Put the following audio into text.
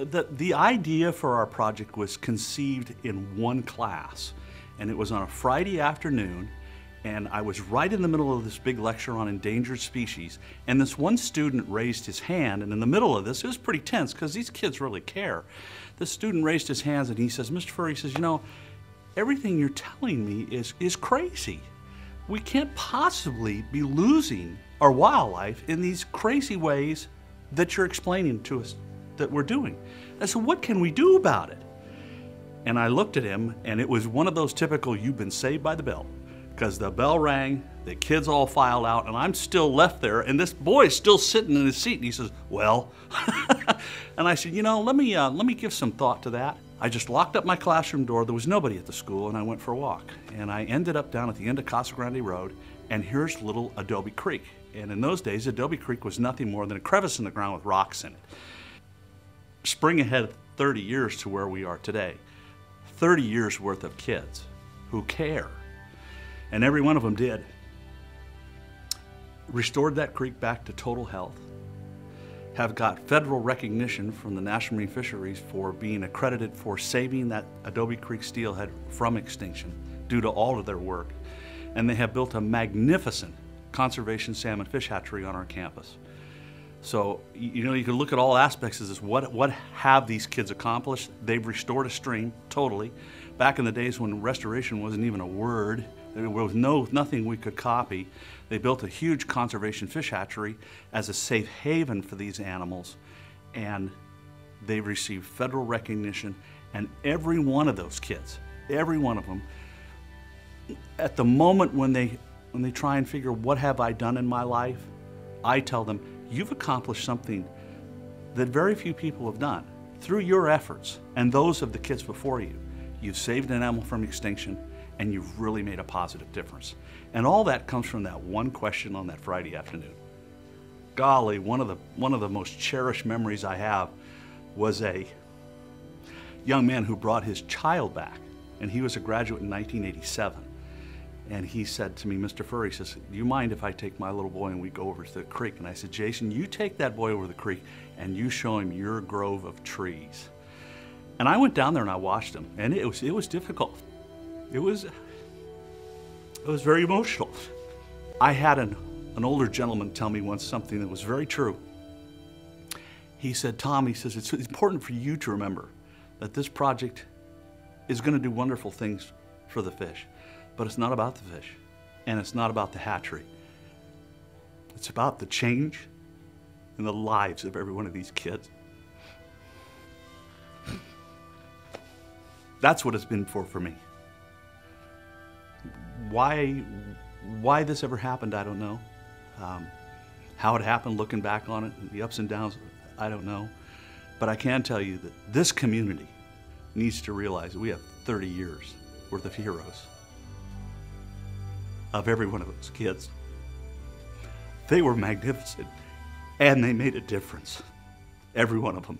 The idea for our project was conceived in one class, and it was on a Friday afternoon, and I was right in the middle of this big lecture on endangered species, and this one student raised his hand, and in the middle of this, it was pretty tense because these kids really care. This student raised his hands and he says, Mr. Furry, he says, you know, everything you're telling me is crazy. We can't possibly be losing our wildlife in these crazy ways that you're explaining to us that we're doing. I said, what can we do about it? And I looked at him, and it was one of those typical, you've been saved by the bell. Because the bell rang, the kids all filed out, and I'm still left there, and this boy is still sitting in his seat, and he says, well. And I said, you know, let me give some thought to that. I just locked up my classroom door, there was nobody at the school, and I went for a walk. And I ended up down at the end of Casa Grande Road, and here's little Adobe Creek. And in those days, Adobe Creek was nothing more than a crevice in the ground with rocks in it. Spring ahead 30 years to where we are today. 30 years worth of kids who care. And every one of them did. Restored that creek back to total health. Have got federal recognition from the National Marine Fisheries for being accredited for saving that Adobe Creek steelhead from extinction due to all of their work. And they have built a magnificent conservation salmon fish hatchery on our campus. So, you know, you can look at all aspects of this. What have these kids accomplished? They've restored a stream, totally. Back in the days when restoration wasn't even a word, there was nothing we could copy. They built a huge conservation fish hatchery as a safe haven for these animals, and they've received federal recognition. And every one of those kids, every one of them, at the moment when they try and figure, what have I done in my life? I tell them, you've accomplished something that very few people have done. Through your efforts and those of the kids before you, you've saved an animal from extinction, and you've really made a positive difference. And all that comes from that one question on that Friday afternoon. Golly, one of the most cherished memories I have was a young man who brought his child back, and he was a graduate in 1987. And he said to me, Mr. Furry, he says, do you mind if I take my little boy and we go over to the creek? And I said, Jason, you take that boy over the creek and you show him your grove of trees. And I went down there and I watched him, and it was difficult. It was very emotional. I had an older gentleman tell me once something that was very true. He said, Tom, he says, it's important for you to remember that this project is going to do wonderful things for the fish. But it's not about the fish, and it's not about the hatchery. It's about the change in the lives of every one of these kids. That's what it's been for me. Why this ever happened, I don't know. How it happened, looking back on it, the ups and downs, I don't know. But I can tell you that this community needs to realize that we have 30 years worth of heroes of every one of those kids. They were magnificent, and they made a difference, every one of them.